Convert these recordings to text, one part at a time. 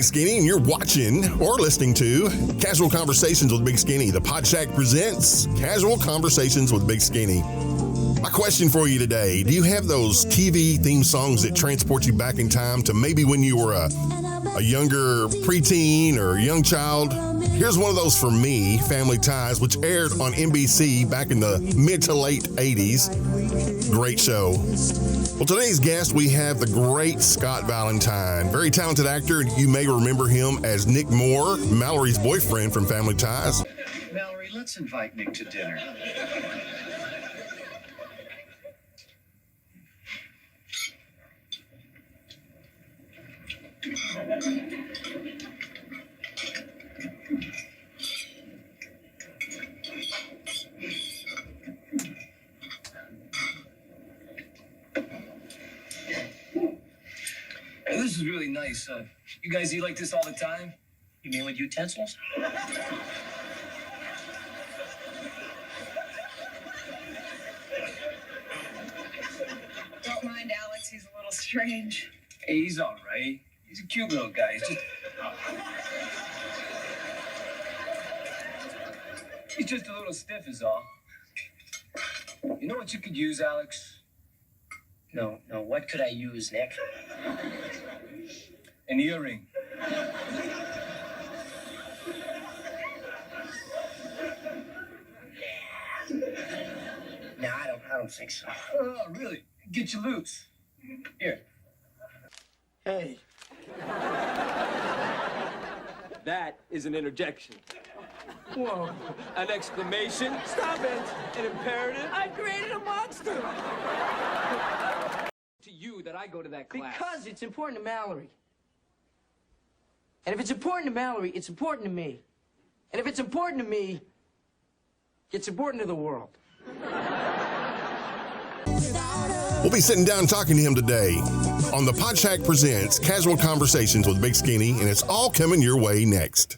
Big Skinny, and you're watching or listening to Casual Conversations with Big Skinny. The PodShack presents Casual Conversations with Big Skinny. My question for you today, do you have those TV theme songs that transport you back in time to maybe when you were a younger preteen or a young child? Here's one of those for me, Family Ties, which aired on NBC back in the mid to late 80s. Great show. Well, today's guest, we have the great Scott Valentine, very talented actor. You may remember him as Nick Moore, Mallory's boyfriend from Family Ties. Mallory, let's invite Nick to dinner. Hey, this is really nice. You guys eat like this all the time? You mean with utensils? Don't mind Alex, he's a little strange. Hey, he's all right. He's a cute little guy. He's just a little stiff is all. You know what you could use, Alex? No, what could I use, Nick? An earring. No, I don't think so. Oh, really? Get you loose. Here. Hey. That is an interjection. Whoa. An exclamation. Stop it. An imperative. I created a monster. To you that I go to that class. Because it's important to Mallory. And if it's important to Mallory, it's important to me. And if it's important to me, it's important to the world. We'll be sitting down talking to him today on the PodShack Presents Casual Conversations with Big Skinny, and it's all coming your way next.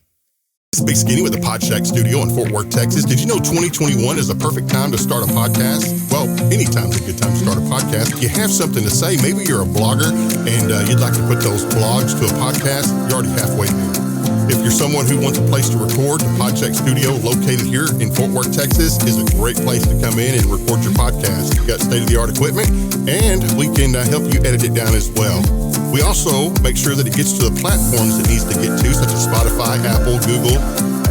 This is Big Skinny with the PodShack Studio in Fort Worth, Texas. Did you know 2021 is the perfect time to start a podcast? Well, anytime's a good time to start a podcast. If you have something to say, maybe you're a blogger and you'd like to put those blogs to a podcast, you're already halfway there. If you're someone who wants a place to record, the PodShack Studio located here in Fort Worth, Texas is a great place to come in and record your podcast. We've got state-of-the-art equipment, and we can help you edit it down as well. We also make sure that it gets to the platforms it needs to get to, such as Spotify, Apple, Google,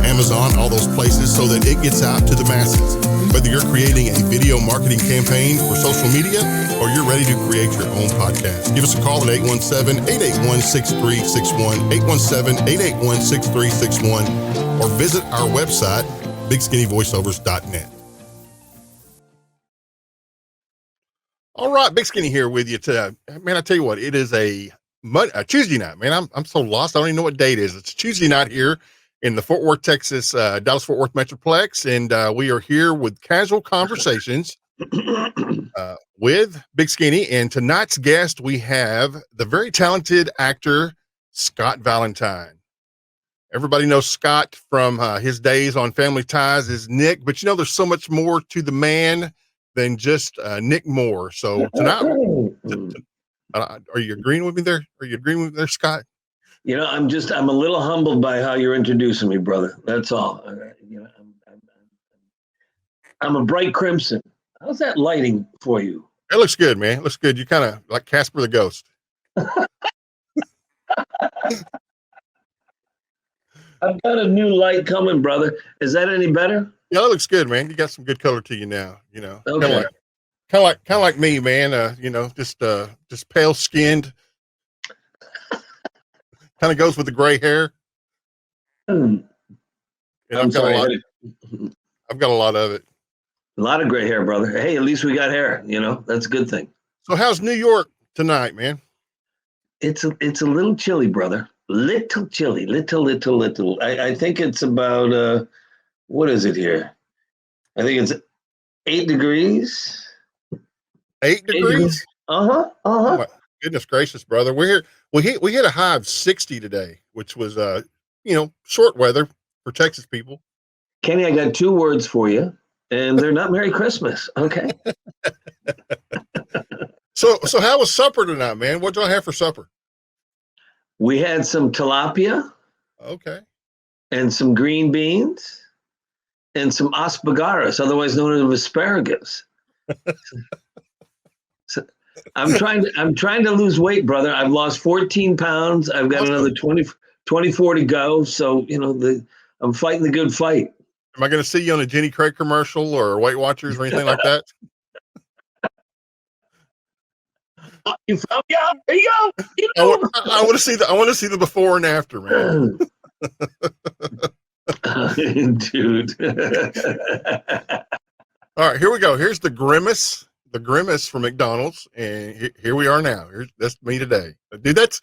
Amazon, all those places, so that it gets out to the masses. Whether you're creating a video marketing campaign for social media or you're ready to create your own podcast, give us a call at 817-881-6361, 817-881-6361, or visit our website, bigskinnyvoiceovers.net. All right, Big Skinny here with you today. Man, I tell you what, it is a Tuesday night, man. I'm so lost. I don't even know what date it is. It's Tuesday night here in the Fort Worth, Texas, Dallas-Fort Worth Metroplex, and we are here with Casual Conversations with Big Skinny. And tonight's guest, we have the very talented actor, Scott Valentine. Everybody knows Scott from his days on Family Ties as Nick, but you know, there's so much more to the man than just Nick Moore. So tonight, are you agreeing with me there? Are you agreeing with me there, Scott? You know, I'm a little humbled by how you're introducing me, brother. That's all. You know, I'm a bright crimson. How's that lighting for you? It looks good, man. It looks good. You kind of like Casper the Ghost. I've got a new light coming, brother. Is that any better? Yeah, that looks good, man. You got some good color to you now. You know, okay. Kind of like me, man. You know, just pale skinned. Kind of goes with the gray hair. And I've got a lot of it. A lot of gray hair, brother. Hey, at least we got hair. You know, that's a good thing. So, how's New York tonight, man? It's a little chilly, brother. Little chilly. Little. I think it's about what is it here? I think it's 8 degrees. 8 degrees? Uh-huh. Oh my goodness gracious, brother. We're here. We hit a high of 60 today, which was short weather for Texas people. Kenny, I got 2 words for you, and they're not Merry Christmas. Okay. So how was supper tonight, man? What did y'all have for supper? We had some tilapia Okay. and some green beans and some asparagus, otherwise known as asparagus. So I'm trying to lose weight, brother. I've lost 14 pounds. I've got Awesome. another 24 to go. So, I'm fighting the good fight. Am I going to see you on a Jenny Craig commercial or Weight Watchers or anything like that? You found me out. There you go. I want to see the before and after, man. Dude. All right, here we go. Here's the grimace from McDonald's, and here we are now. That's me today, dude. That's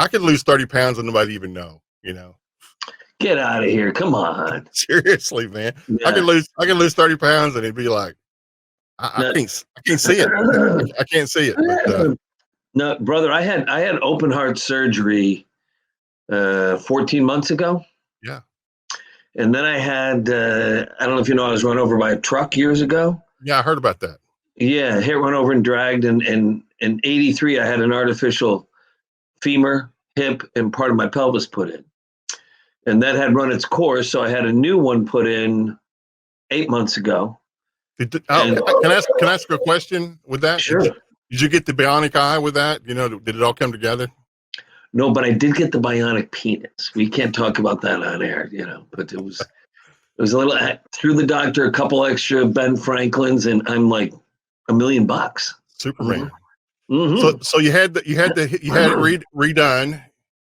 I could lose 30 pounds and nobody even know. Get out of here! Come on. Seriously, man. Yeah. I can lose 30 pounds and it'd be like I can't see it. I can't see it. But, no, brother, I had open heart surgery 14 months ago. Yeah. And then I had I don't know if you know, I was run over by a truck years ago. Yeah, I heard about that. Yeah, hit, run over and dragged, and in 83 I had an artificial femur, hip, and part of my pelvis put in. And that had run its course, so I had a new one put in 8 months ago. Can I ask a question with that? Sure. Did you get the bionic eye with that? Did it all come together? No, but I did get the bionic penis. We can't talk about that on air, but it was a little, through the doctor, a couple extra Ben Franklins, and I'm like $1 million. Superman. Mm-hmm. So you had it redone.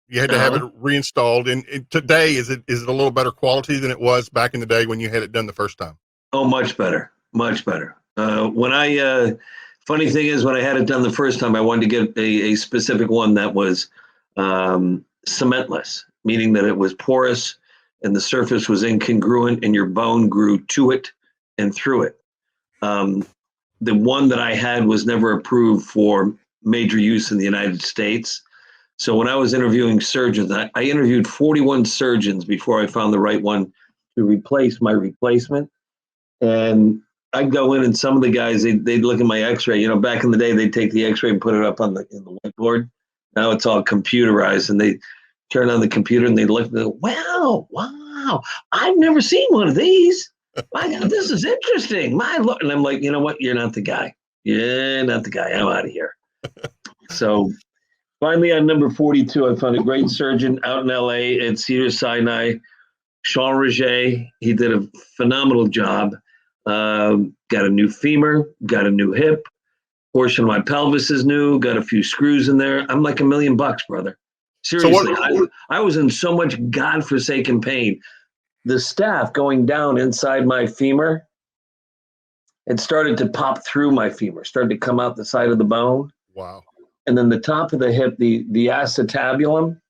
You had to have it reinstalled. And today, is it a little better quality than it was back in the day when you had it done the first time? Oh, much better. Much better. Funny thing is, when I had it done the first time, I wanted to get a specific one that was cementless, meaning that it was porous and the surface was incongruent and your bone grew to it and through it. The one that I had was never approved for major use in the United States. So when I was interviewing surgeons, I interviewed 41 surgeons before I found the right one to replace my replacement. And I'd go in, and some of the guys, they'd look at my x-ray. Back in the day, they'd take the x-ray and put it up in the whiteboard. Now it's all computerized, and they turn on the computer and they look and go, wow, I've never seen one of these. My God, this is interesting. My Lord. And I'm like, you know what? You're not the guy. You're not the guy. I'm out of here. So finally, on number 42, I found a great surgeon out in LA at Cedars-Sinai, Sean Roget. He did a phenomenal job. Got a new femur, got a new hip. Portion of my pelvis is new. Got a few screws in there. I'm like $1 million, brother. Seriously, I was in so much godforsaken pain. The staph going down inside my femur, it started to pop through my femur, started to come out the side of the bone. Wow. And then the top of the hip, the acetabulum,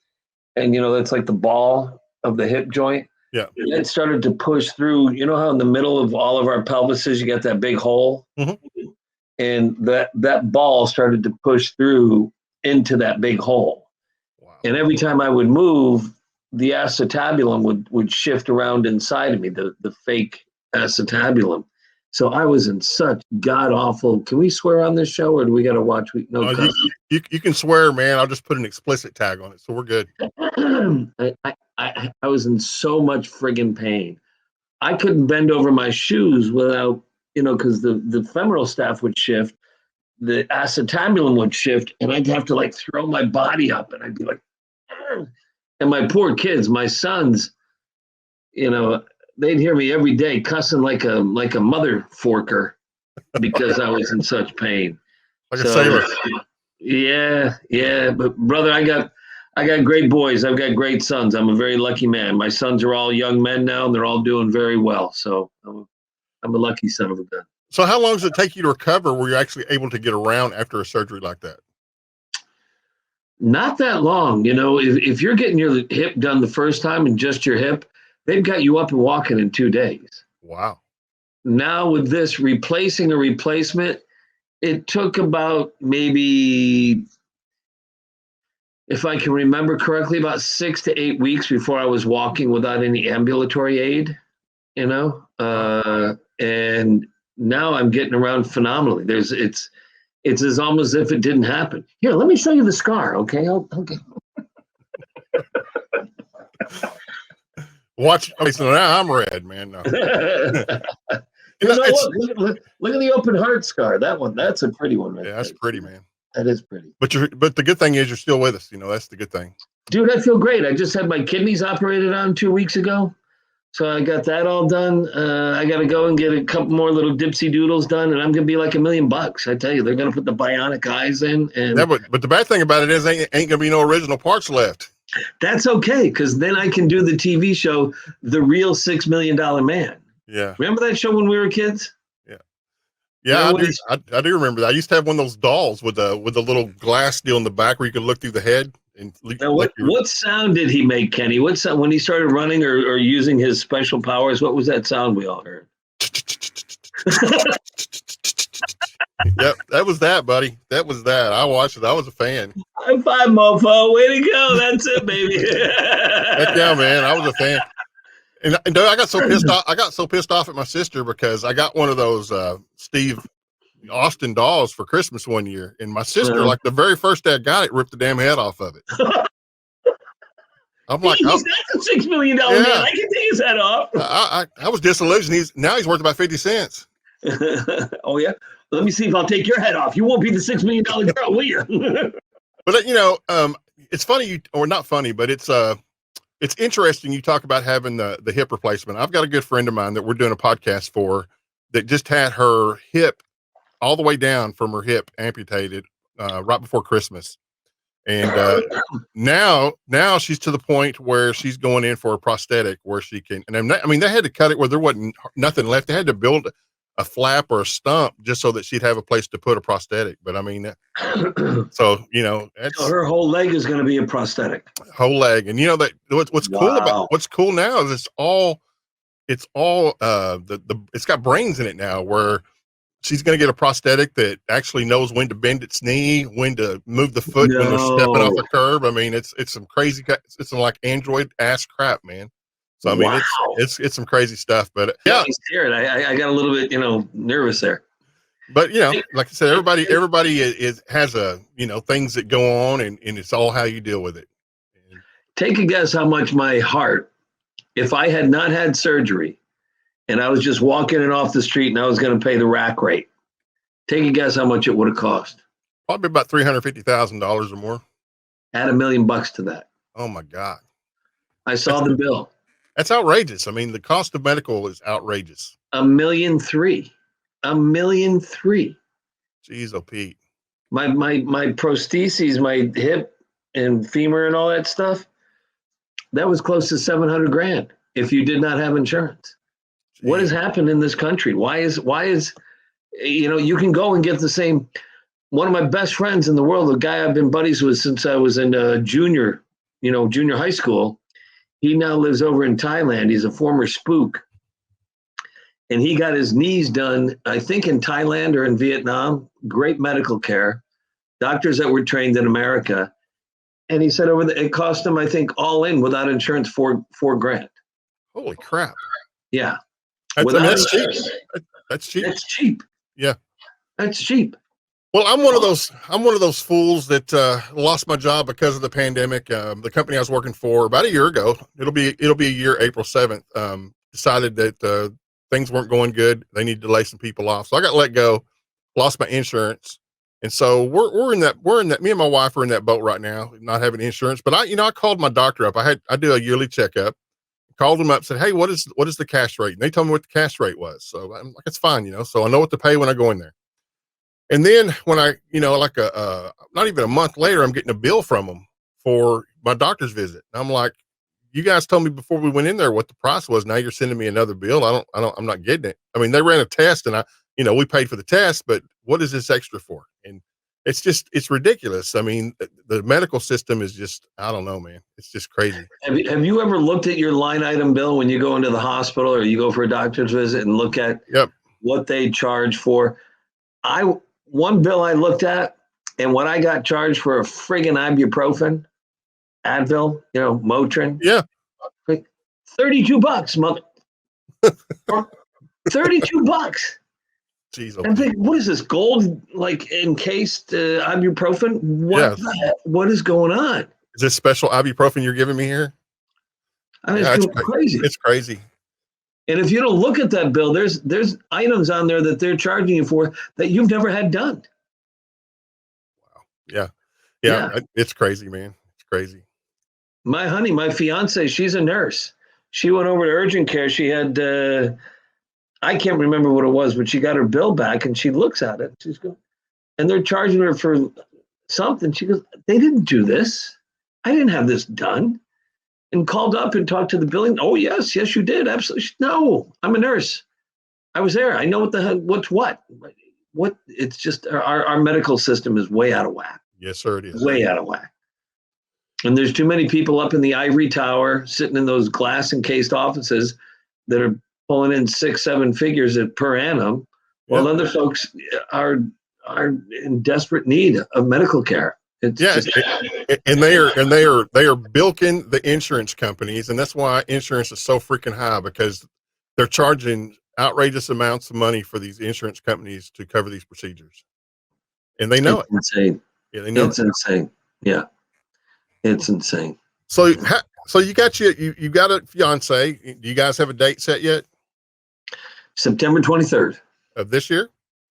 and that's like the ball of the hip joint. Yeah. It started to push through. You know how in the middle of all of our pelvises, you got that big hole? Mm-hmm. And that ball started to push through into that big hole. Wow. And every time I would move, the acetabulum would shift around inside of me, the fake acetabulum. So I was in such god-awful. Can we swear on this show, or do we got to watch? No, you can swear, man. I'll just put an explicit tag on it, so we're good. I was in so much friggin' pain. I couldn't bend over my shoes without, because the femoral staph would shift, the acetabulum would shift, and I'd have to like throw my body up, and I'd be like, "Argh." And my poor kids, my sons, they'd hear me every day cussing like a mother forker because I was in such pain. Like a sailor. Yeah. But brother, I got great boys. I've got great sons. I'm a very lucky man. My sons are all young men now, and they're all doing very well. So I'm a lucky son of a gun. So how long does it take you to recover where you're actually able to get around after a surgery like that? Not that long. If you're getting your hip done the first time and just your hip, they've got you up and walking in 2 days. Wow. Now with this, replacing a replacement, it took about maybe, if I can remember correctly, about 6 to 8 weeks before I was walking without any ambulatory aid, and now I'm getting around phenomenally. It's as almost as if it didn't happen. Here, let me show you the scar. Okay. Okay. Watch. Okay, so now I'm red, man. No. Look at the open heart scar. That one. That's a pretty one, right? Yeah, that's pretty, man. That is pretty. But the good thing is you're still with us. That's the good thing. Dude, I feel great. I just had my kidneys operated on 2 weeks ago. So I got that all done. I got to go and get a couple more little dipsy doodles done, and I'm going to be like $1 million. I tell you, they're going to put the bionic eyes in. And yeah, but the bad thing about it is ain't going to be no original parts left. That's okay, because then I can do the TV show, The Real $6 Million Man. Yeah. Remember that show when we were kids? Yeah. Yeah, I do remember that. I used to have one of those dolls with the little glass deal in the back where you could look through the head. Now, what sound did he make, Kenny? What sound when he started running or using his special powers? What was that sound we all heard? Yep, that was that, buddy. That was that. I watched it. I was a fan. High five, mofo! Way to go! That's it, baby. Heck yeah, man! I was a fan. And I got so pissed off. I got so pissed off at my sister because I got one of those Steve Austin dolls for Christmas one year, and my sister, like the very first day I got it, ripped the damn head off of it. I'm like, that's a $6 million man. I can take his head off. I was disillusioned. He's worth about 50 cents. Oh yeah. Let me see if I'll take your head off. You won't be the $6 million girl, will you? But it's funny, or not funny, but it's interesting. You talk about having the hip replacement. I've got a good friend of mine that we're doing a podcast for that just had her hip all the way down from her hip amputated right before Christmas. And now she's to the point where she's going in for a prosthetic where she can, and I mean, they had to cut it where there wasn't nothing left. They had to build a flap or a stump just so that she'd have a place to put a prosthetic. But I mean, so, that's her whole leg is going to be a prosthetic. Whole leg. And that what's cool now is it's all it's got brains in it now where she's going to get a prosthetic that actually knows when to bend its knee, when to move the foot when they're stepping off a curb. I mean, it's some crazy, it's some like Android ass crap, man. So I mean, it's some crazy stuff, but yeah, I'm scared. I got a little bit, nervous there. But like I said, everybody has things that go on, and it's all how you deal with it. Take a guess how much my heart, if I had not had surgery, and I was just walking it off the street, and I was going to pay the rack rate. Take a guess how much it would have cost. Probably about $350,000 or more. Add $1 million to that. Oh my God! I saw the bill. That's outrageous. I mean, the cost of medical is outrageous. $1.3 million. $1.3 million. Jeez, oh Pete. My prostheses, my hip and femur and all that stuff, that was close to $700,000 if you did not have insurance. Jeez. What has happened in this country? Why is you can go and get the same. One of my best friends in the world, the guy I've been buddies with since I was in junior high school. He now lives over in Thailand. He's a former spook. And he got his knees done, I think in Thailand or in Vietnam. Great medical care. Doctors that were trained in America. And he said it cost him, I think, all in without insurance, $4,000. Holy crap. Yeah. That's cheap. That's cheap. That's cheap. Yeah. That's cheap. Well, I'm one of those fools that lost my job because of the pandemic. The company I was working for about a year ago, it'll be a year, April 7th, decided that things weren't going good. They needed to lay some people off. So I got let go, lost my insurance. And so we're in that, me and my wife are in that boat right now, not having insurance. But I called my doctor up. I do a yearly checkup, called them up, said, hey, what is the cash rate? And they told me what the cash rate was. So I'm like, it's fine, so I know what to pay when I go in there. And then when I, not even a month later, I'm getting a bill from them for my doctor's visit. And I'm like, you guys told me before we went in there what the price was. Now you're sending me another bill. I'm not getting it. I mean, they ran a test and we paid for the test, but what is this extra for? And it's ridiculous. I mean, the medical system is just, I don't know, man. It's just crazy. Have you ever looked at your line item bill when you go into the hospital or you go for a doctor's visit and look at what they charge for? One bill I looked at, and what I got charged for a friggin' ibuprofen, Advil, Motrin. Yeah. Like $32, $32. Jeez, I'm thinking, what is this, gold, like, encased ibuprofen? Yes. What is going on? Is this special ibuprofen you're giving me here? I mean, Yeah, it's crazy. It's crazy. And if you don't look at that bill, there's items on there that they're charging you for that you've never had done. Wow. Yeah. It's crazy, man. It's crazy. My fiance, she's a nurse. She went over to urgent care. She had, I can't remember what it was, but she got her bill back and she looks at it. She's going, and they're charging her for something. She goes, they didn't do this. I didn't have this done. And called up and talked to the billing. Oh, yes, you did. Absolutely. No, I'm a nurse. I was there. I know what the hell, what's what. It's just our medical system is way out of whack. Yes, sir, it is. Way out of whack. And there's too many people up in the ivory tower sitting in those glass encased offices that are pulling in 6-7 figures per annum, while other folks are in desperate need of medical care. And they are bilking the insurance companies, and that's why insurance is so freaking high, because they're charging outrageous amounts of money for these insurance companies to cover these procedures, and they know it's insane. Yeah, they know it's insane. Yeah, it's insane. So you got you got a fiance. Do you guys have a date set yet? September 23rd of this year.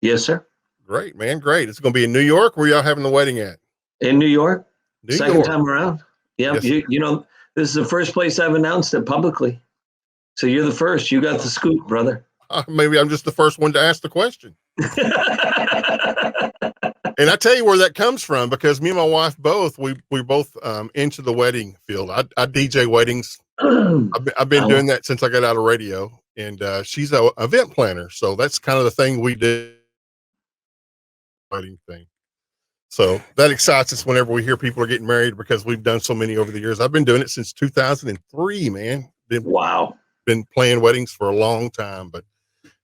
Yes, sir. Great, man. Great. It's going to be in New York. Where y'all having the wedding at? In New York. Second York. time around. Yeah. Yes. You know, this is the first place I've announced it publicly. So you're the first. You got the scoop, brother. Maybe I'm just the first one to ask the question. And I tell you where that comes from, because me and my wife we're both into the wedding field. I DJ weddings. I've been doing that since I got out of radio, and she's a event planner. So that's kind of the thing we do. Wedding thing. So that excites us whenever we hear people are getting married, because we've done so many over the years. I've been doing it since 2003, man. Been playing weddings for a long time, but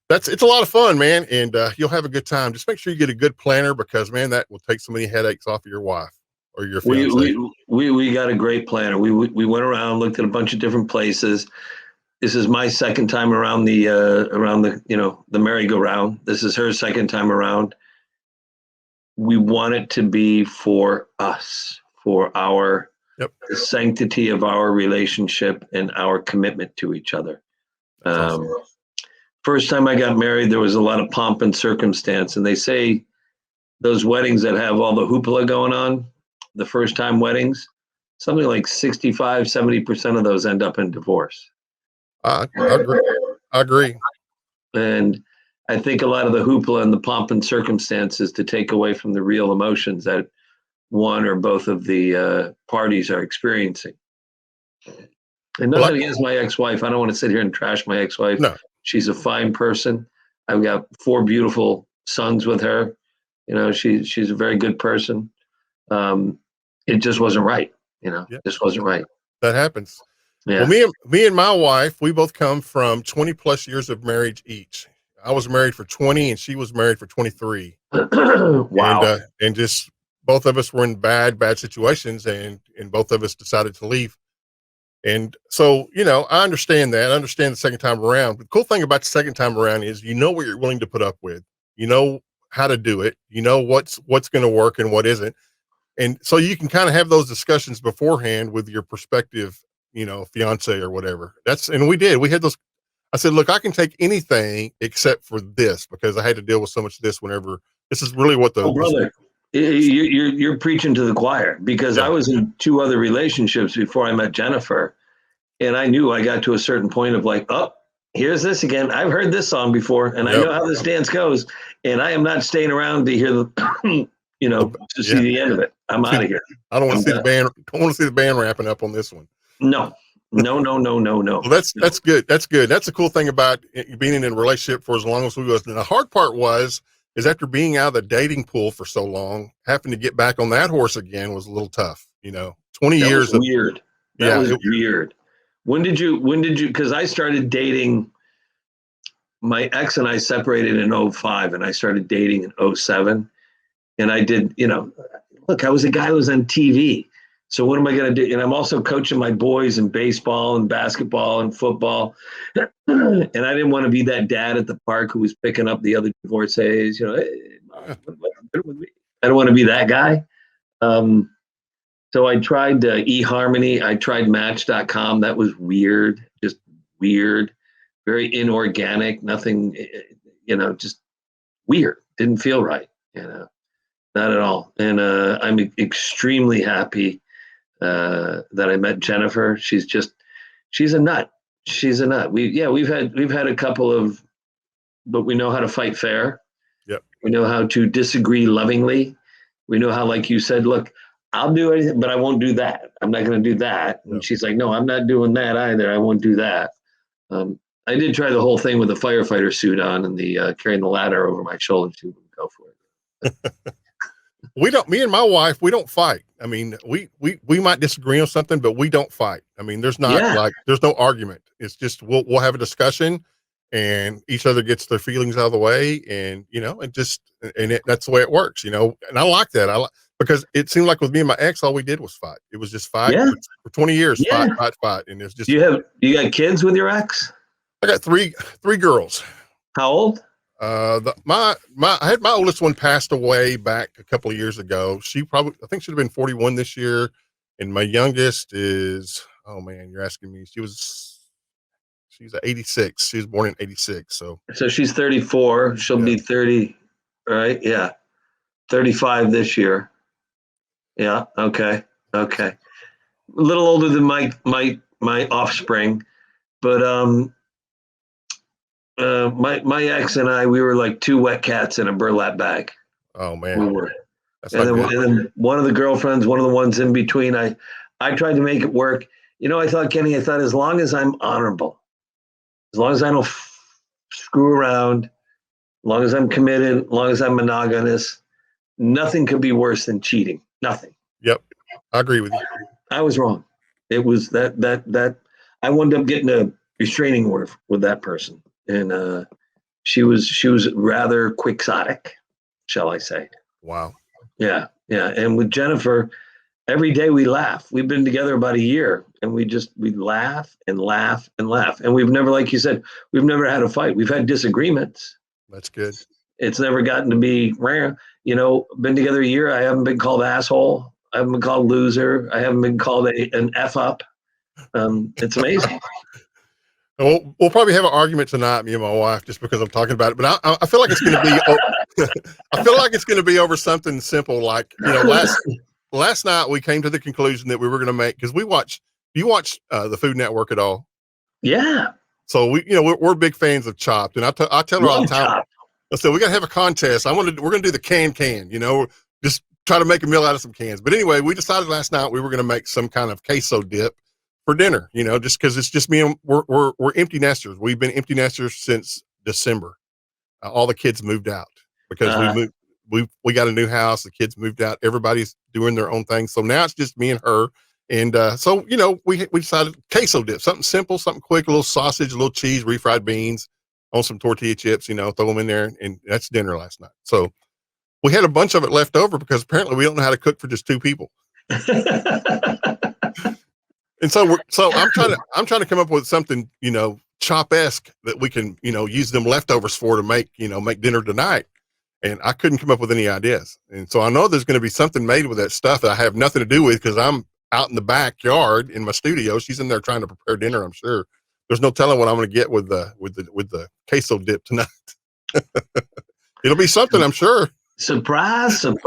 it's a lot of fun, man. And you'll have a good time. Just make sure you get a good planner, because man, that will take so many headaches off of your wife or your fiance. We got a great planner. We went around, looked at a bunch of different places. This is my second time around the the merry-go-round. This is her second time around. We want it to be for us, for the sanctity of our relationship and our commitment to each other. Awesome. First time I got married, there was a lot of pomp and circumstance. And they say those weddings that have all the hoopla going on, the first time weddings, something like 65-70% of those end up in divorce. I agree. And I think a lot of the hoopla and the pomp and circumstances to take away from the real emotions that one or both of the parties are experiencing. And nothing against my ex-wife. I don't want to sit here and trash my ex-wife. No. She's a fine person. I've got 4 beautiful sons with her. You know, she's a very good person. It just wasn't right. Just wasn't right. That happens. Yeah. Well, me and my wife, we both come from 20 plus years of marriage each. I was married for 20 and she was married for 23. Wow. And just both of us were in bad situations, and both of us decided to leave. And so, I understand that. I understand the second time around. But the cool thing about the second time around is you know what you're willing to put up with. You know how to do it. You know what's going to work and what isn't. And so you can kind of have those discussions beforehand with your prospective, fiance or whatever. And we did. We had those. I said, look, I can take anything except for this, because I had to deal with so much of this whenever. This is really what brother, you're preaching to the choir, because I was in 2 other relationships before I met Jennifer, and I knew I got to a certain point of like, oh, here's this again. I've heard this song before, and I know how this dance goes, and I am not staying around to hear the, to see the end of it. I'm out of here. I don't want to see the band. I want to see the band wrapping up on this one. No. Well, that's good. That's good. That's the cool thing about being in a relationship for as long as we was. And the hard part is after being out of the dating pool for so long, having to get back on that horse again was a little tough. 20 years. Weird. That was weird. When did you, because I started dating, my ex and I separated in 2005, and I started dating in 2007. And I did, look, I was a guy who was on TV. So what am I going to do? And I'm also coaching my boys in baseball and basketball and football. And I didn't want to be that dad at the park who was picking up the other divorcees. Hey, Mom, what with me? I don't want to be that guy. So I tried eHarmony. I tried Match.com. That was weird, just weird, very inorganic. Nothing, just weird. Didn't feel right, not at all. And I'm extremely happy that I met Jennifer. She's a nut. She's a nut. We've had a couple of, but we know how to fight fair. Yep. We know how to disagree lovingly. We know how, like you said, look, I'll do anything, but I won't do that. I'm not going to do that. And she's like, no, I'm not doing that either. I won't do that. I did try the whole thing with the firefighter suit on and the carrying the ladder over my shoulder. She wouldn't go for it. Me and my wife, we don't fight. I mean, we might disagree on something, but we don't fight. I mean, there's not there's no argument. It's just, we'll have a discussion and each other gets their feelings out of the way. And, that's the way it works, and I like that. Because it seemed like with me and my ex, all we did was fight. It was just fight for 20 years, fight. And it's just, you got kids with your ex? I got three girls. How old? I had my oldest one passed away back a couple of years ago. I think she'd have been 41 this year. And my youngest is, oh man, you're asking me. She's 86. She was born in 86. So she's 34. She'll be 30, right? Yeah. 35 this year. Yeah. Okay. A little older than my offspring, but my ex and I, we were like two wet cats in a burlap bag. Oh man. We were. And then one of the girlfriends, one of the ones in between, I tried to make it work. I thought, Kenny, as long as I'm honorable, as long as I don't screw around, as long as I'm committed, as long as I'm monogamous, nothing could be worse than cheating. Nothing. Yep. I agree with you. I was wrong. It was that I wound up getting a restraining order with that person. And she was rather quixotic, shall I say. Wow. Yeah. And with Jennifer, every day we laugh. We've been together about a year and we laugh and laugh and laugh. And we've never, like you said, we've never had a fight. We've had disagreements. That's good. It's never gotten to be rare. Been together a year. I haven't been called asshole. I haven't been called loser. I haven't been called an F up. It's amazing. We'll probably have an argument tonight, me and my wife, just because I'm talking about it. But I feel like it's going to be. I feel like it's going to be over something simple, like last night we came to the conclusion that we were going to make, because you watch the Food Network at all? Yeah. So we're big fans of Chopped, and I tell her all the time. Chopped. I said we got to have a contest. We're going to do the can, just try to make a meal out of some cans. But anyway, we decided last night we were going to make some kind of queso dip for dinner, just because it's just me and we're empty nesters. We've been empty nesters since December. All the kids moved out because we got a new house. The kids moved out. Everybody's doing their own thing. So now it's just me and her. And so we decided queso dip, something simple, something quick, a little sausage, a little cheese, refried beans on some tortilla chips, throw them in there, and that's dinner last night. So we had a bunch of it left over because apparently we don't know how to cook for just two people. And so I'm trying to come up with something, Chop-esque that we can, use them leftovers for to make dinner tonight. And I couldn't come up with any ideas. And so I know there's going to be something made with that stuff that I have nothing to do with, because I'm out in the backyard in my studio. She's in there trying to prepare dinner. I'm sure there's no telling what I'm going to get with the queso dip tonight. It'll be something, I'm sure. Surprise. It'll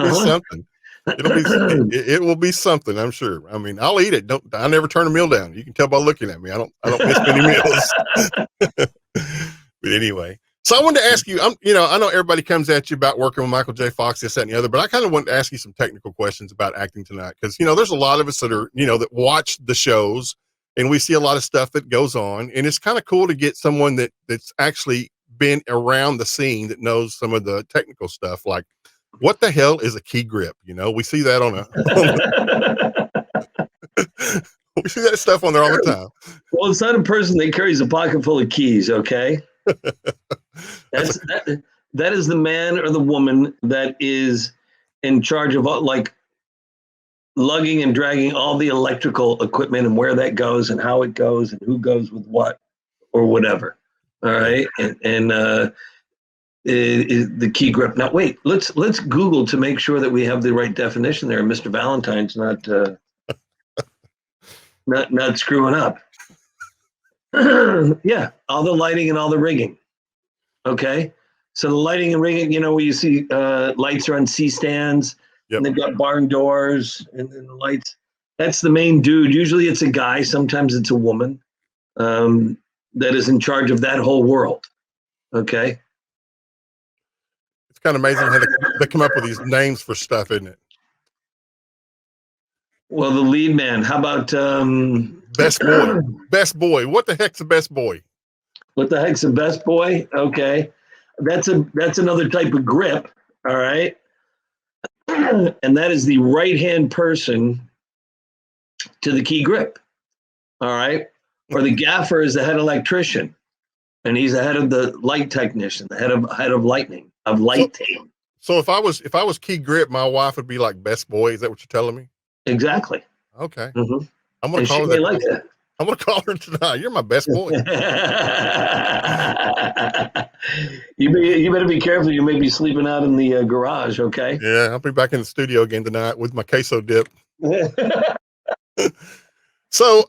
be something. It will be something, I'm sure. I mean, I'll eat it. I never turn a meal down. You can tell by looking at me. I don't miss many meals. But anyway, so I wanted to ask you, I know everybody comes at you about working with Michael J. Fox, this, that, and the other, but I kind of wanted to ask you some technical questions about acting tonight. Because, there's a lot of us that are, that watch the shows, and we see a lot of stuff that goes on. And it's kind of cool to get someone that's actually been around the scene that knows some of the technical stuff, like what the hell is a key grip? We see that we see that stuff on there all the time. Well, it's not a person that carries a pocket full of keys. Okay. That is the man or the woman that is in charge of lugging and dragging all the electrical equipment and where that goes and how it goes and who goes with what or whatever. All right. And the key grip. Now, wait, let's Google to make sure that we have the right definition there. Mr. Valentine's not screwing up. Yeah. All the lighting and all the rigging. Okay. So the lighting and rigging, where you see lights are on C-stands. Yep. And they've got barn doors and the lights. That's the main dude. Usually it's a guy. Sometimes it's a woman that is in charge of that whole world. Okay. It's kind of amazing how they come up with these names for stuff, isn't it? Well, the lead man. How about best boy? Best boy. What the heck's a best boy? What the heck's a best boy? Okay. That's another type of grip. All right. And that is the right-hand person to the key grip. All right. Or the gaffer is the head electrician, and he's the head of the light technician, the head of lighting. So if I was key grip, my wife would be like best boy. Is that what you're telling me? Exactly. Okay. Mm-hmm. I'm gonna call her like that. I'm gonna call her tonight. You're my best boy. You better be careful. You may be sleeping out in the garage. Okay. Yeah, I'll be back in the studio again tonight with my queso dip. So,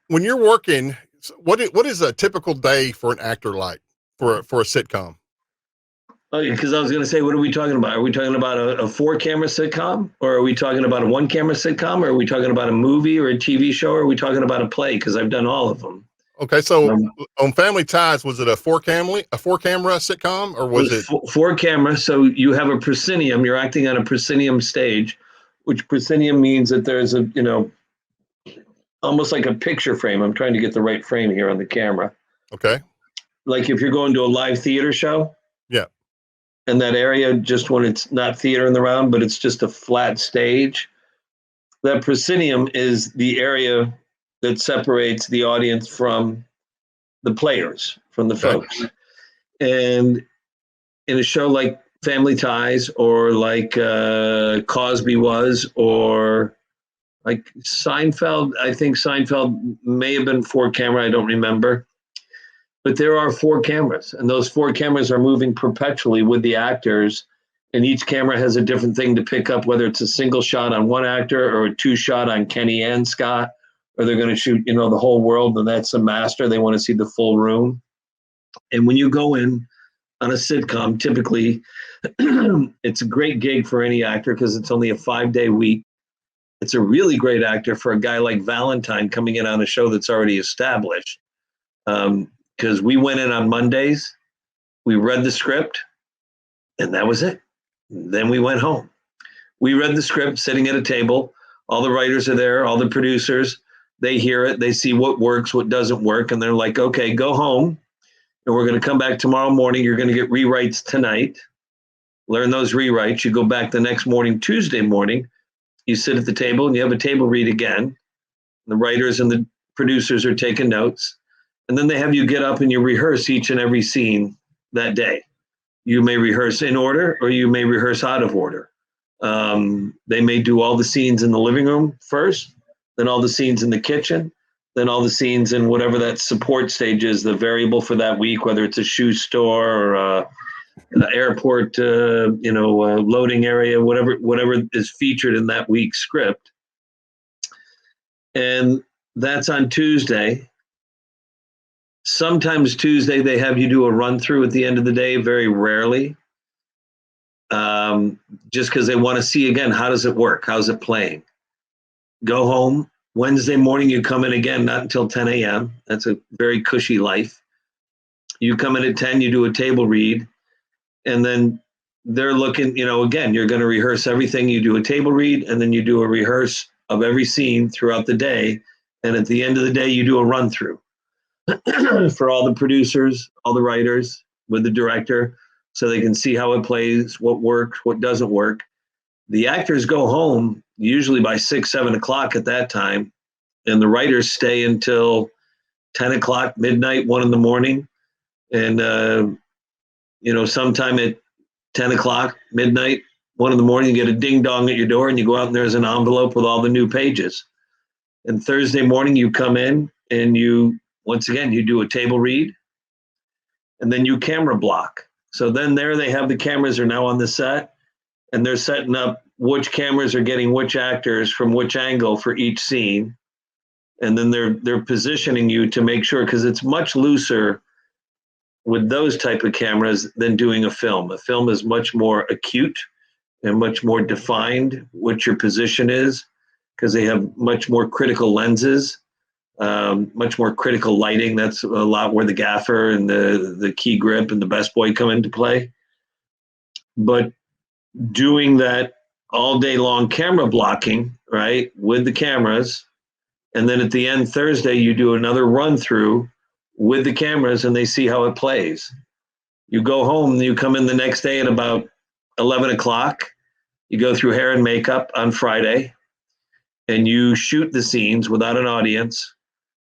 when you're working, what is a typical day for an actor like for a sitcom? Oh, because I was going to say, what are we talking about? Are we talking about a 4-camera sitcom, or are we talking about a 1-camera sitcom, or are we talking about a movie or a TV show, or are we talking about a play? Because I've done all of them. Okay, so on Family Ties, was it a 4-camera sitcom, or was it 4-camera? So you have a proscenium. You're acting on a proscenium stage, which proscenium means that there's a almost like a picture frame. I'm trying to get the right frame here on the camera. Okay. Like if you're going to a live theater show. Yeah. And that area, just when it's not theater in the round, but it's just a flat stage, that proscenium is the area that separates the audience from the players, from the folks. And in a show like Family Ties, or like Cosby was, or like Seinfeld, I think Seinfeld may have been 4-camera, I don't remember. But there are 4 cameras, and those 4 cameras are moving perpetually with the actors, and each camera has a different thing to pick up, whether it's a single shot on one actor or a 2-shot on Kenny and Scott, or they're going to shoot, the whole world, and that's a master. They want to see the full room. And when you go in on a sitcom, typically it's a great gig for any actor because it's only a 5-day week. It's a really great actor for a guy like Valentine coming in on a show that's already established. Because we went in on Mondays, we read the script, and that was it. Then we went home. We read the script sitting at a table. All the writers are there, all the producers. They hear it. They see what works, what doesn't work. And they're like, okay, go home. And we're going to come back tomorrow morning. You're going to get rewrites tonight. Learn those rewrites. You go back the next morning, Tuesday morning. You sit at the table and you have a table read again. The writers and the producers are taking notes. And then they have you get up and you rehearse each and every scene that day. You may rehearse in order or you may rehearse out of order. They may do all the scenes in the living room first, then all the scenes in the kitchen, then all the scenes in whatever that support stage is, the variable for that week, whether it's a shoe store or an airport, loading area, whatever is featured in that week's script. And that's on Tuesday. Sometimes Tuesday they have you do a run through at the end of the day, very rarely, just because they want to see, again, how does it work? How's it playing? Go home. Wednesday morning, you come in again, not until 10 a.m. That's a very cushy life. You come in at 10, you do a table read, and then they're looking, again, you're going to rehearse everything. You do a table read, and then you do a rehearse of every scene throughout the day. And at the end of the day, you do a run through. For all the producers, all the writers, with the director, so they can see how it plays, what works, what doesn't work. The actors go home usually by 6, 7 o'clock at that time, and the writers stay until 10 o'clock, midnight, 1 in the morning. And, sometime at 10 o'clock, midnight, 1 in the morning, you get a ding dong at your door, and you go out and there's an envelope with all the new pages. And Thursday morning, you come in and once again, you do a table read, and then you camera block. So then there they have the cameras are now on the set, and they're setting up which cameras are getting which actors from which angle for each scene. And then they're positioning you to make sure, because it's much looser with those type of cameras than doing a film. A film is much more acute and much more defined what your position is, because they have much more critical lenses, much more critical lighting. That's a lot where the gaffer and the key grip and the best boy come into play. But doing that all day long camera blocking, right, with the cameras, and then at the end Thursday you do another run through with the cameras and they see how it plays. You go home and you come in the next day at about 11 o'clock. You go through hair and makeup on Friday, and you shoot the scenes without an audience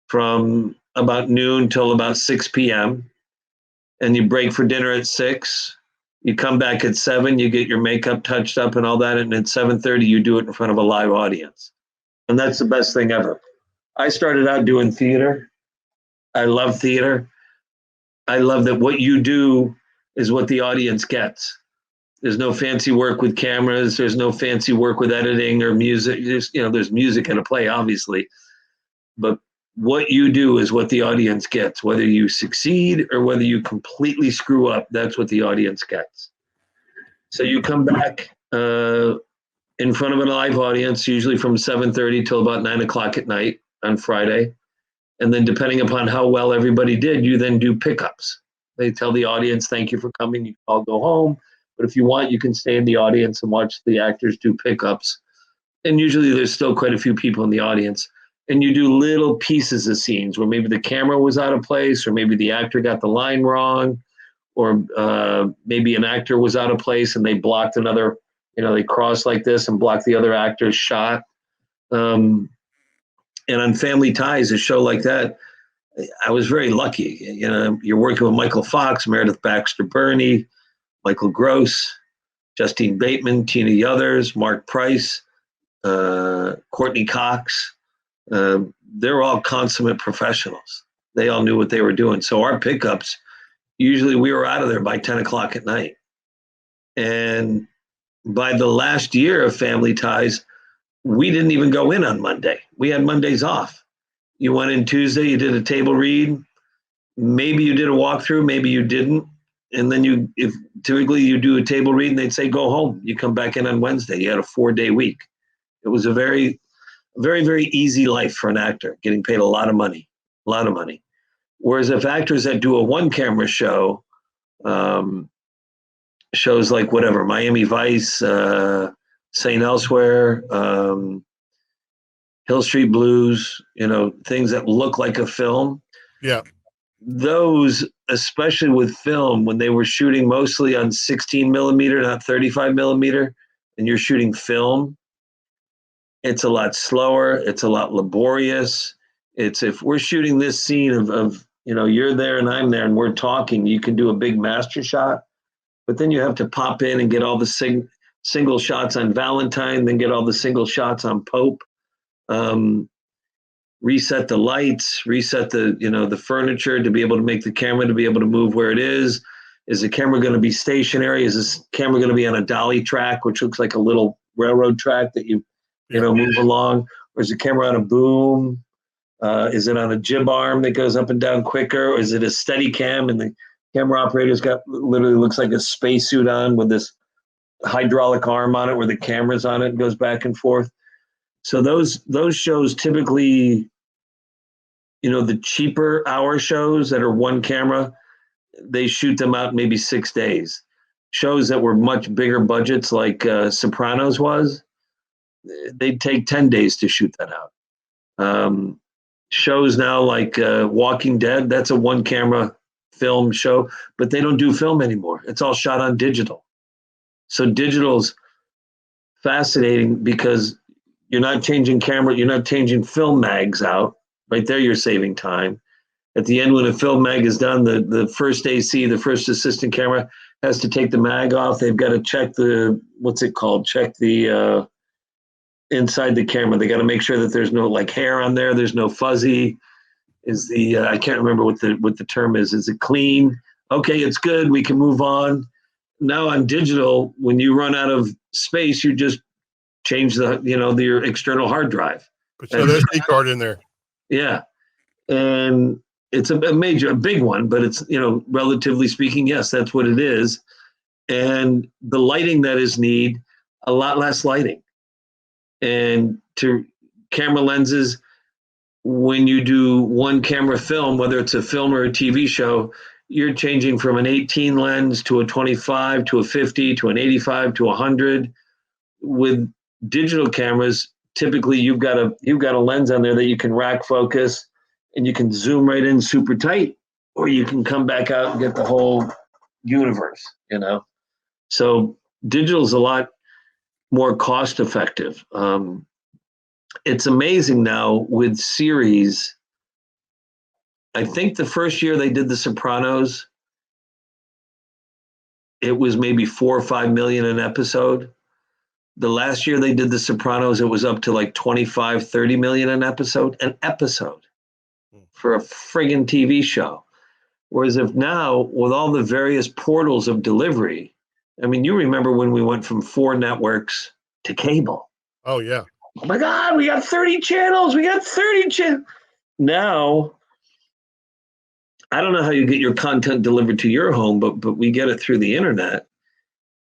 from about noon till about 6 p.m. And you break for dinner at 6. You come back at 7, you get your makeup touched up and all that, and at 7:30 you do it in front of a live audience. And that's the best thing ever. I started out doing theater. I love theater. I love that what you do is what the audience gets. There's no fancy work with cameras. There's no fancy work with editing or music. There's music in a play, obviously. But what you do is what the audience gets. Whether you succeed or whether you completely screw up, that's what the audience gets. So you come back in front of a live audience, usually from 7:30 till about 9 o'clock at night on Friday. And then depending upon how well everybody did, you then do pickups. They tell the audience, thank you for coming. You can all go home. But if you want, you can stay in the audience and watch the actors do pickups. And usually there's still quite a few people in the audience. And you do little pieces of scenes where maybe the camera was out of place, or maybe the actor got the line wrong, or maybe an actor was out of place and they blocked another, they crossed like this and blocked the other actor's shot. And on Family Ties, a show like that, I was very lucky. You're working with Michael Fox, Meredith Baxter Birney, Michael Gross, Justine Bateman, Tina Yothers, Mark Price, Courtney Cox. They're all consummate professionals. They all knew what they were doing. So our pickups, usually we were out of there by 10 o'clock at night. And by the last year of Family Ties, we didn't even go in on Monday. We had Mondays off. You went in Tuesday, you did a table read. Maybe you did a walkthrough, maybe you didn't. And then if typically you do a table read and they'd say, go home. You come back in on Wednesday. You had a 4-day week. It was a very, very, very easy life for an actor, getting paid a lot of money. Whereas if actors that do a one-camera show, shows like whatever, Miami Vice, St. Elsewhere, Hill Street Blues, things that look like a film. Yeah. Those, especially with film, when they were shooting mostly on 16 millimeter, not 35 millimeter, and you're shooting film, it's a lot slower. It's a lot laborious. It's if we're shooting this scene of you're there and I'm there and we're talking, you can do a big master shot, but then you have to pop in and get all the single shots on Valentine, then get all the single shots on Pope, reset the lights, reset the furniture to be able to make the camera to be able to move where it is. Is the camera going to be stationary? Is this camera going to be on a dolly track, which looks like a little railroad track that you move along? Or is the camera on a boom? Is it on a jib arm that goes up and down quicker? Or is it a steady cam and the camera operator's got literally looks like a spacesuit on with this hydraulic arm on it where the camera's on it and goes back and forth? So those shows typically, the cheaper hour shows that are one camera, they shoot them out in maybe 6 days. Shows that were much bigger budgets like Sopranos was, they'd take 10 days to shoot that out. Shows now like Walking Dead, that's a one camera film show, but they don't do film anymore. It's all shot on digital. So digital's fascinating because you're not changing camera, you're not changing film mags out. Right there, you're saving time. At the end, when a film mag is done, the first AC, the first assistant camera, has to take the mag off. They've got to check what's it called? Check the inside the camera. They got to make sure that there's no like hair on there. There's no fuzzy. I can't remember what the term is. Is it clean? Okay, it's good. We can move on. Now on digital, when you run out of space, you just change your external hard drive. Put your SD card in there. Yeah, and it's a big one, but it's, relatively speaking, yes, that's what it is. And the lighting that is needed, a lot less lighting. And to camera lenses, when you do one camera film, whether it's a film or a TV show, you're changing from an 18 lens to a 25 to a 50 to an 85 to 100. With digital cameras, typically you've got a lens on there that you can rack focus, and you can zoom right in super tight, or you can come back out and get the whole universe, So digital is a lot more cost effective. It's amazing now with series. I think the first year they did The Sopranos, it was maybe 4 or 5 million an episode. The last year they did The Sopranos, it was up to like 25, 30 million an episode for a friggin' TV show. Whereas if now, with all the various portals of delivery, I mean, you remember when we went from 4 networks to cable. Oh, yeah. Oh my God, we got 30 channels. Now, I don't know how you get your content delivered to your home, but we get it through the internet.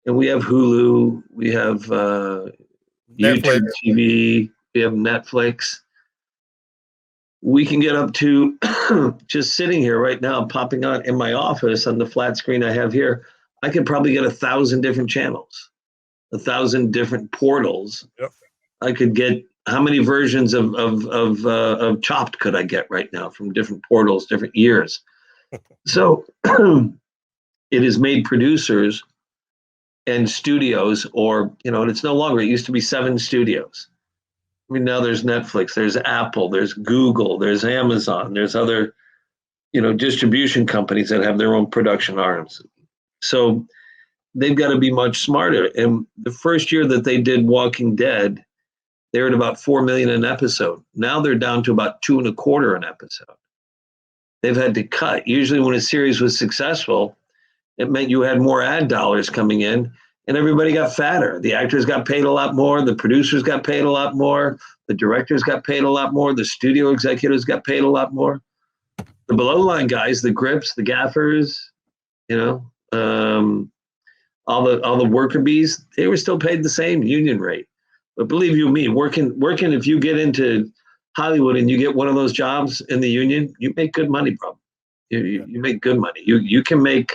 And we have Hulu, we have YouTube TV, we have Netflix. We can get up to, just sitting here right now, popping on in my office on the flat screen I have here, I could probably get 1,000 different channels, 1,000 different portals. Yep. I could get, how many versions of Chopped could I get right now from different portals, different years? So it has made producers and studios, or, and it's no longer, it used to be 7 studios. I mean, now there's Netflix, there's Apple, there's Google, there's Amazon, there's other, distribution companies that have their own production arms. So they've got to be much smarter. And the first year that they did Walking Dead, they were at about 4 million an episode. Now they're down to about 2.25 an episode. They've had to cut. Usually when a series was successful, it meant you had more ad dollars coming in, and everybody got fatter. The actors got paid a lot more. The producers got paid a lot more. The directors got paid a lot more. The studio executives got paid a lot more. The below line guys, the grips, the gaffers, all the worker bees, they were still paid the same union rate. But believe you me, working, if you get into Hollywood and you get one of those jobs in the union, you make good money, bro. You make good money. You can make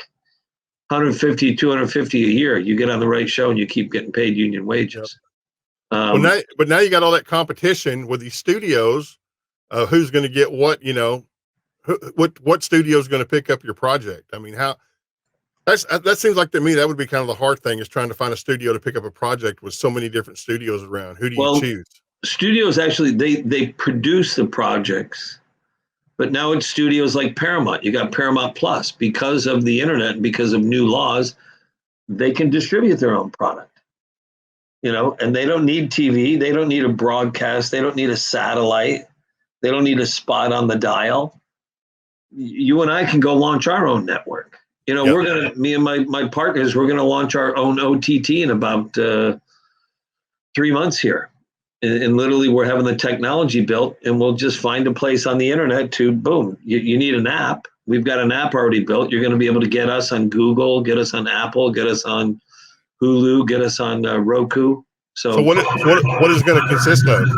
150, 250 a year. You get on the right show and you keep getting paid union wages. Yep. But now you got all that competition with these studios. Who's going to get what? What studio is going to pick up your project? I mean, that seems like to me that would be kind of the hard thing, is trying to find a studio to pick up a project with so many different studios around. Who do you choose? Studios actually they produce the projects. But now it's studios like Paramount. You got Paramount Plus. Because of the internet and because of new laws, they can distribute their own product. And they don't need TV. They don't need a broadcast. They don't need a satellite. They don't need a spot on the dial. You and I can go launch our own network. Yep. Me and my partners, we're going to launch our own OTT in about 3 months here. And literally we're having the technology built, and we'll just find a place on the internet to boom. You need an app. We've got an app already built. You're going to be able to get us on Google, get us on Apple, get us on Hulu, get us on Roku. So what is it going to consist of?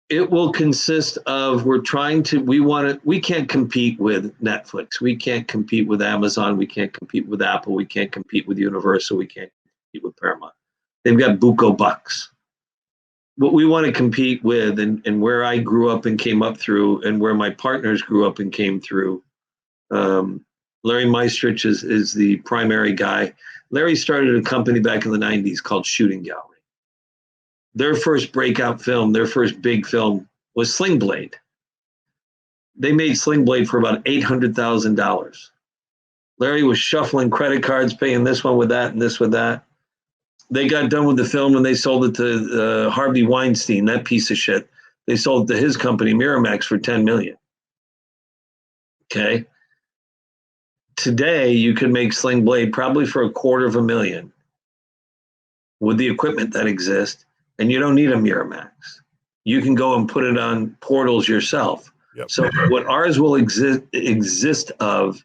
It will consist of, we can't compete with Netflix. We can't compete with Amazon. We can't compete with Apple. We can't compete with Universal. We can't compete with Paramount. They've got buco bucks. What we want to compete with, and where I grew up and came up through, and where my partners grew up and came through, Larry Meistrich is the primary guy. Larry started a company back in the 90s called Shooting Gallery. Their first breakout film, their first big film was Sling Blade. They made Sling Blade for about $800,000. Larry was shuffling credit cards, paying this one with that and this with that. They got done with the film and they sold it to Harvey Weinstein, that piece of shit. They sold it to his company, Miramax, for $10 million. Okay. Today, you could make Sling Blade probably for $250,000 with the equipment that exists, and you don't need a Miramax. You can go and put it on portals yourself. Yep. So what ours will exist of,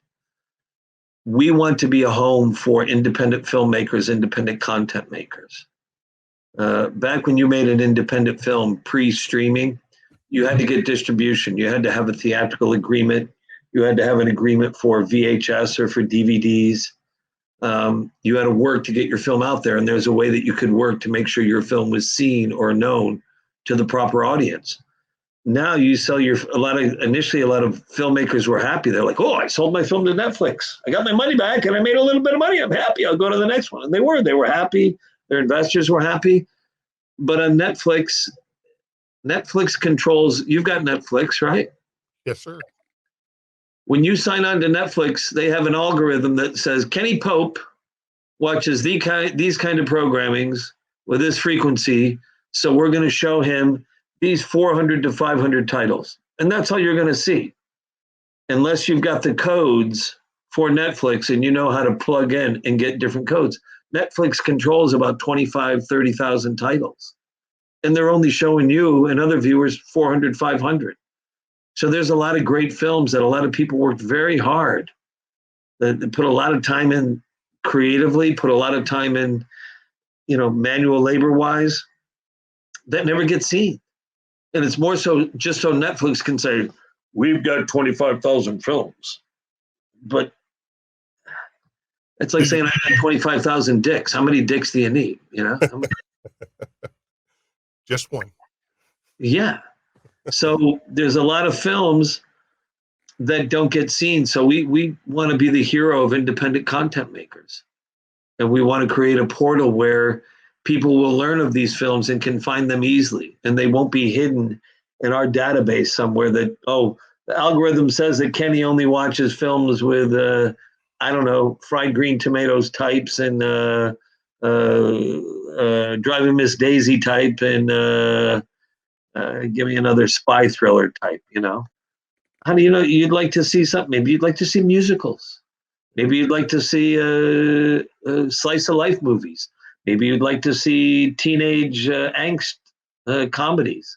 we want to be a home for independent filmmakers, independent content makers. Back when you made an independent film pre-streaming, you had to get distribution. You had to have a theatrical agreement. You had to have an agreement for VHS or for DVDs. You had to work to get your film out there, and there's a way that you could work to make sure your film was seen or known to the proper audience. Now you sell initially a lot of filmmakers were happy. They're like, oh, I sold my film to Netflix. I got my money back and I made a little bit of money. I'm happy. I'll go to the next one. And they were happy. Their investors were happy. But on Netflix controls, you've got Netflix, right? Yes, sir. When you sign on to Netflix, they have an algorithm that says Kenny Pope watches these kind of programmings with this frequency. So we're going to show him these 400 to 500 titles. And that's all you're going to see. Unless you've got the codes for Netflix and you know how to plug in and get different codes. Netflix controls about 25, 30,000 titles. And they're only showing you and other viewers 400, 500. So there's a lot of great films that a lot of people worked very hard. That put a lot of time in creatively, put a lot of time in, manual labor wise, that never gets seen. And it's more so just so Netflix can say, we've got 25,000 films. But it's like saying I got 25,000 dicks. How many dicks do you need? Just one. Yeah. So there's a lot of films that don't get seen. So we want to be the hero of independent content makers. And we want to create a portal where people will learn of these films and can find them easily. And they won't be hidden in our database somewhere that, the algorithm says that Kenny only watches films with, fried green tomatoes types and Driving Miss Daisy type and give me another spy thriller type, How do you know you'd like to see something? Maybe you'd like to see musicals. Maybe you'd like to see slice of life movies. Maybe you'd like to see teenage angst comedies.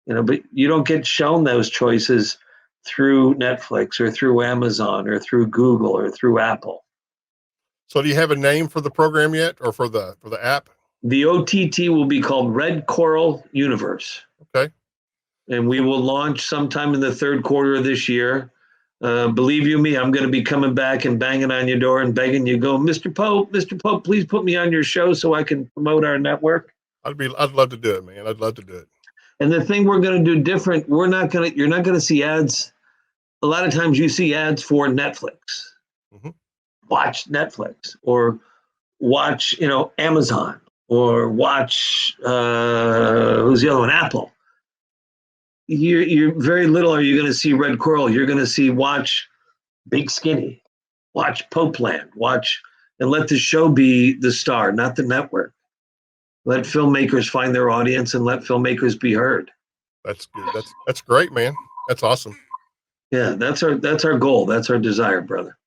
But you don't get shown those choices through Netflix or through Amazon or through Google or through Apple. So do you have a name for the program yet, or for the app? The OTT will be called Red Coral Universe. Okay. And we will launch sometime in the third quarter of this year. Believe you me, I'm going to be coming back and banging on your door and begging you, go, Mr. Pope, please put me on your show so I can promote our network. I'd love to do it, man. I'd love to do it. And the thing we're going to do different, you're not going to see ads. A lot of times you see ads for Netflix. Mm-hmm. Watch Netflix or watch, Amazon or watch, who's the other one? Apple. You're very little are you going to see Red Coral. You're going to see watch Big Skinny, watch Popeland, and let the show be the star, not the network. Let filmmakers find their audience and let filmmakers be heard. That's good. That's great, man. That's awesome. Yeah, that's our goal. That's our desire, brother.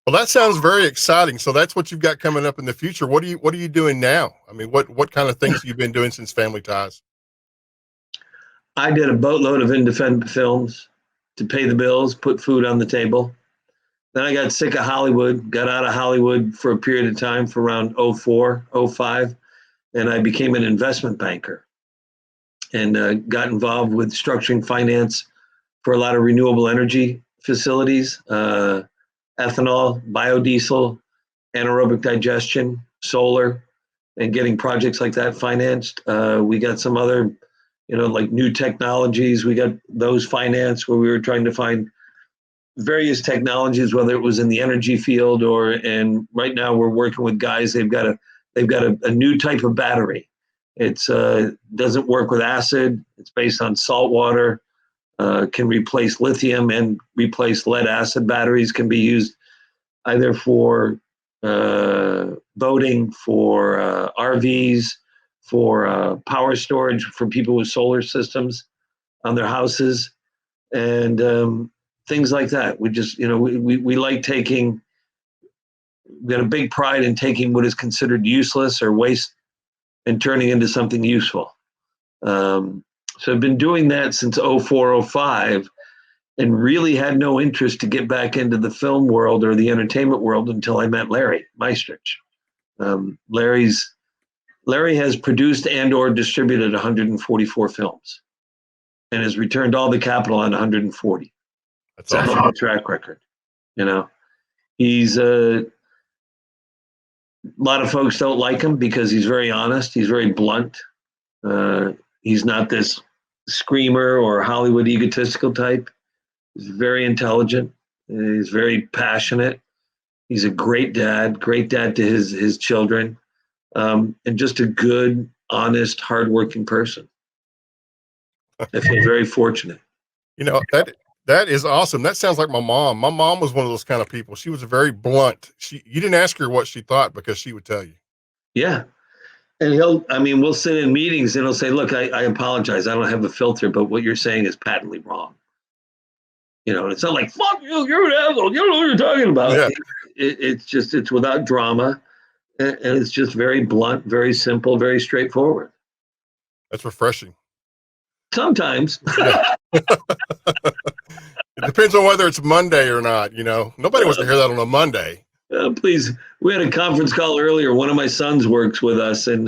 Well, that sounds very exciting. So that's what you've got coming up in the future. What are you doing now? I mean, what kind of things have you been doing since Family Ties? I did a boatload of independent films to pay the bills, put food on the table. Then I got sick of Hollywood, got out of Hollywood for a period of time for around 04, 05, and I became an investment banker and got involved with structuring finance for a lot of renewable energy facilities, ethanol, biodiesel, anaerobic digestion, solar, and getting projects like that financed. We got some other, like new technologies. We got those financed where we were trying to find various technologies, whether it was in the energy field and right now we're working with guys. They've got a new type of battery. It's doesn't work with acid. It's based on salt water. can replace lithium and replace lead acid batteries, can be used either for boating, for RVs, for power storage for people with solar systems on their houses, and things like that. We just, we like taking, we got a big pride in taking what is considered useless or waste and turning into something useful. So I've been doing that since 04, 05, and really had no interest to get back into the film world or the entertainment world until I met Larry Maestrich. Larry has produced and or distributed 144 films and has returned all the capital on 140. That's awesome. A hell of a track record. He's a lot of folks don't like him because he's very honest. He's very blunt. He's not this screamer or Hollywood egotistical type. He's very intelligent. He's very passionate. He's a great dad to his children, and just a good, honest, hardworking person. I feel very fortunate. That is awesome. That sounds like my mom. My mom was one of those kind of people. She was very blunt. You didn't ask her what she thought because she would tell you. Yeah. And we'll sit in meetings and he'll say, look, I apologize. I don't have a filter, but what you're saying is patently wrong. And it's not like, fuck you, you're an asshole. You don't know what you're talking about. Yeah. It's without drama. And it's just very blunt, very simple, very straightforward. That's refreshing. Sometimes. Yeah. It depends on whether it's Monday or not. Nobody wants to hear that on a Monday. Please. We had a conference call earlier. One of my sons works with us, and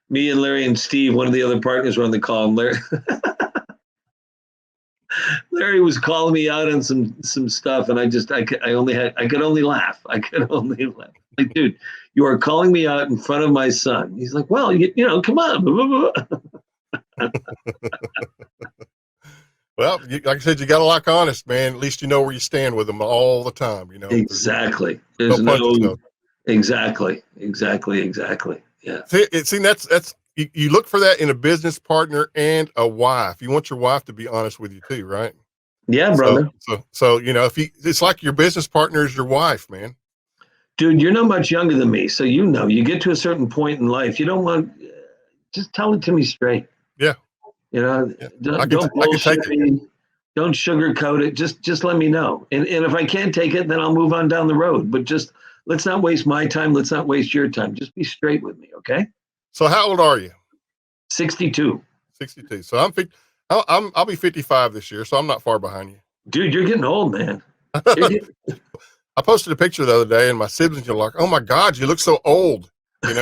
me and Larry and Steve, one of the other partners, were on the call. And Larry was calling me out on some stuff, and I could only laugh. Like, dude, you are calling me out in front of my son. He's like, well, come on. Well, like I said, you got to lock honest, man. At least you know where you stand with them all the time. Exactly. Exactly. Yeah. See, that's you look for that in a business partner and a wife. You want your wife to be honest with you too, right? Yeah, brother. So it's like your business partner is your wife, man. Dude, you're not much younger than me, so you get to a certain point in life. You don't want, just tell it to me straight. Yeah. Don't bullshit me. Don't sugarcoat it. Just let me know. And if I can't take it, then I'll move on down the road. But just let's not waste my time. Let's not waste your time. Just be straight with me, okay? So how old are you? 62. 62. So I'll be 55 this year, so I'm not far behind you. Dude, you're getting old, man. I posted a picture the other day, and my siblings are like, "Oh my God, you look so old." I'm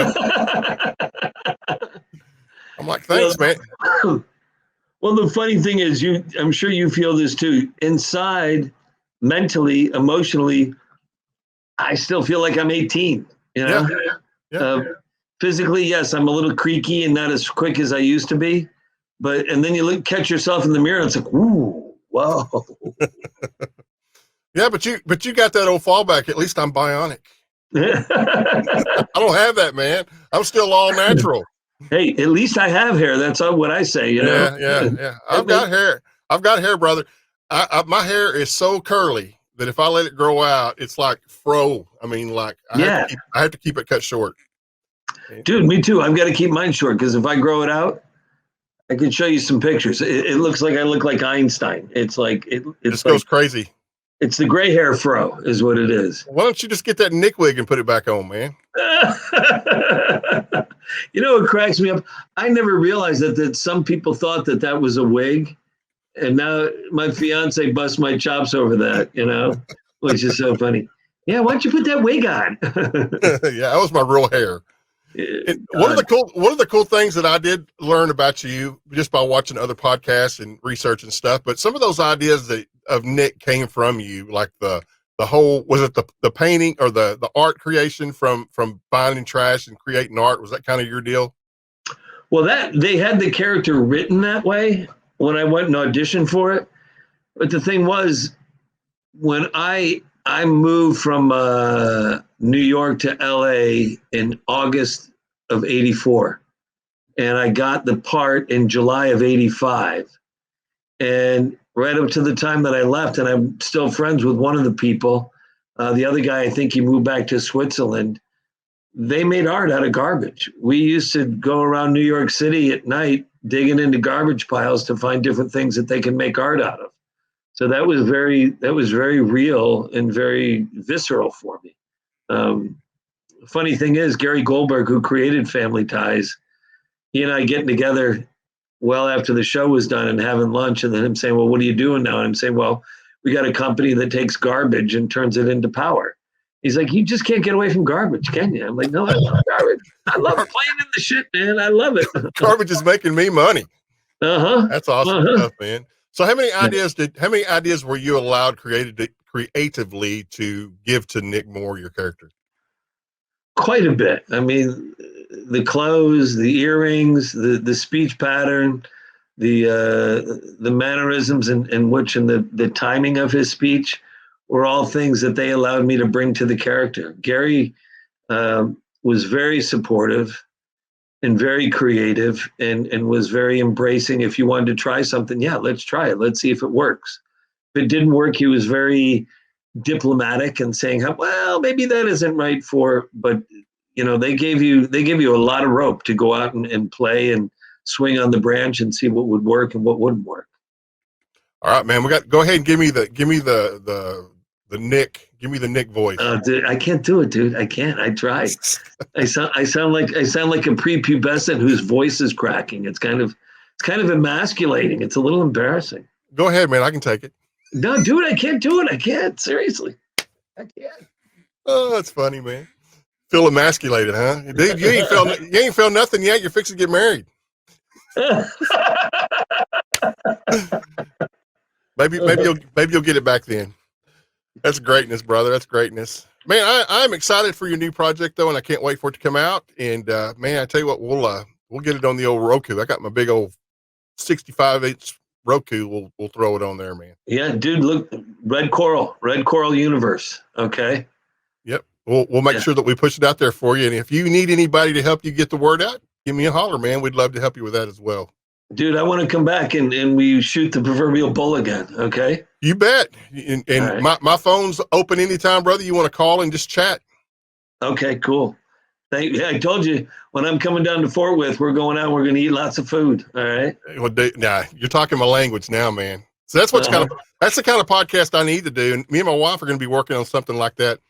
like, "Thanks, man." Well, the funny thing is, I'm sure you feel this too. Inside, mentally, emotionally, I still feel like I'm 18. Yeah. Physically, yes, I'm a little creaky and not as quick as I used to be. And then you catch yourself in the mirror, and it's like, ooh, whoa. Yeah, but you got that old fallback. At least I'm bionic. I don't have that, man. I'm still all natural. Hey, at least I have hair. That's what I say, Yeah. I've got hair, brother. My hair is so curly that if I let it grow out, it's like fro. I mean, like I have to keep it cut short. Dude, me too. I've got to keep mine short because if I grow it out, I can show you some pictures. It looks like I look like Einstein. It's like it goes crazy. It's the gray hair fro is what it is. Why don't you just get that Nick wig and put it back on, man? What cracks me up? I never realized that some people thought that was a wig. And now my fiance busts my chops over that, which is so funny. Yeah, why don't you put that wig on? Yeah, that was my real hair. One of the cool things that I did learn about you just by watching other podcasts and research and stuff, but some of those ideas of Nick came from you, like the whole, was it the painting or the art creation from finding trash and creating art? Was that kind of your deal? Well, they had the character written that way when I went and auditioned for it. But the thing was, when I moved from New York to LA in August of 84, and I got the part in July of 85. And right up to the time that I left, and I'm still friends with one of the people, the other guy, I think he moved back to Switzerland. They made art out of garbage. We used to go around New York City at night digging into garbage piles to find different things that they can make art out of. So that was very real and very visceral for me. Funny thing is, Gary Goldberg, who created Family Ties, he and I getting together well after the show was done and having lunch, and then him saying, well, what are you doing now? And I'm saying, well, we got a company that takes garbage and turns it into power. He's like, you just can't get away from garbage, can you? I'm like, no, I love garbage. I love playing in the shit, man. I love it. Garbage is making me money. That's awesome stuff, man. So how many ideas were you allowed creatively to give to Nick Moore, your character? Quite a bit. I mean, the clothes, the earrings, the speech pattern, the mannerisms and the timing of his speech were all things that they allowed me to bring to the character. Gary was very supportive and very creative and was very embracing. If you wanted to try something, yeah, let's try it. Let's see if it works. If it didn't work, he was very diplomatic and saying, well, maybe that isn't right but they gave you a lot of rope to go out and play and swing on the branch and see what would work and what wouldn't work. All right, man, go ahead and give me the Nick voice. Dude, I can't do it, dude. I can't. I try. I sound like a prepubescent whose voice is cracking. It's kind of emasculating. It's a little embarrassing. Go ahead, man. I can take it. No, dude, I can't do it. I can't. Seriously. I can't. Oh, that's funny, man. Feel emasculated, huh? Dude, you ain't felt nothing yet. You're fixing to get married. maybe you'll get it back then. That's greatness, brother. That's greatness, man. I'm excited for your new project though, and I can't wait for it to come out. And man, I tell you what, we'll get it on the old Roku. I got my big old 65-inch Roku. We'll throw it on there, man. Yeah, dude. Look, Red Coral Universe. Okay. Yep. We'll make sure that we push it out there for you. And if you need anybody to help you get the word out, give me a holler, man. We'd love to help you with that as well. Dude, I want to come back and we shoot the proverbial bull again. Okay. You bet. And right. my phone's open anytime, brother. You want to call and just chat. Okay, cool. I told you when I'm coming down to Fort Worth, we're going out. We're going to eat lots of food. All right. Well, nah, you're talking my language now, man. So that's that's the kind of podcast I need to do. And me and my wife are going to be working on something like that.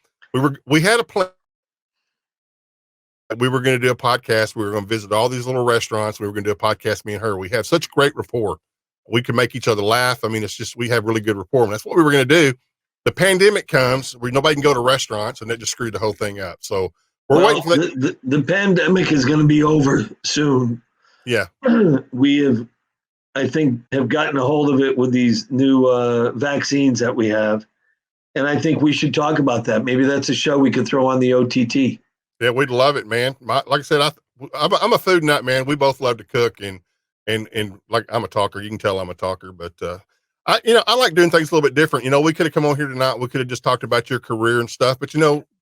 We had a plan. We were going to do a podcast. We were going to visit all these little restaurants. We were going to do a podcast, me and her. We have such great rapport. We can make each other laugh. I mean, it's just, we have really good rapport. And that's what we were going to do. The pandemic comes where nobody can go to restaurants, and that just screwed the whole thing up. So we're waiting for the pandemic is going to be over soon. Yeah. We have, I think, have gotten a hold of it with these new vaccines that we have. And I think we should talk about that. Maybe that's a show we could throw on the OTT. Yeah, we'd love it, man. Like I said, I'm a food nut, man. We both love to cook, and like, I'm a talker. You can tell I'm a talker, but I like doing things a little bit different. We could have come on here tonight. We could have just talked about your career and stuff, but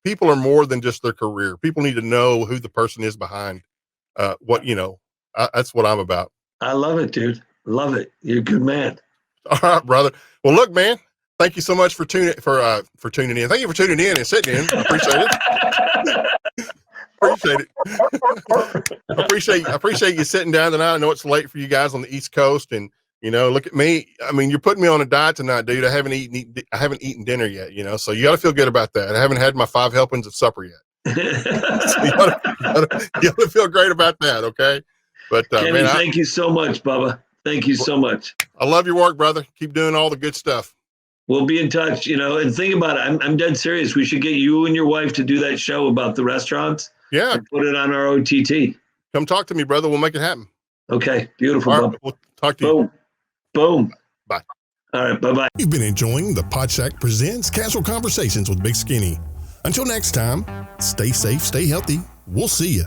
people are more than just their career. People need to know who the person is behind that's what I'm about. I love it, dude. Love it. You're a good man. All right, brother. Well, look, man, thank you so much for tuning in. Thank you for tuning in and sitting in. I appreciate it. I appreciate you sitting down tonight. I know it's late for you guys on the East Coast, and look at me. I mean, you're putting me on a diet tonight, dude. I haven't eaten dinner yet. So you got to feel good about that. I haven't had my 5 helpings of supper yet. So you got to feel great about that. Okay. But Kenny, man, thank you so much, Bubba. Thank you so much. I love your work, brother. Keep doing all the good stuff. We'll be in touch, and think about it. I'm dead serious. We should get you and your wife to do that show about the restaurants. Yeah. And put it on our OTT. Come talk to me, brother. We'll make it happen. Okay. Beautiful. All right, we'll talk to you. Boom. Bye. All right. Bye-bye. You've been enjoying the PodShack Presents Casual Conversations with Big Skinny. Until next time, stay safe, stay healthy. We'll see you.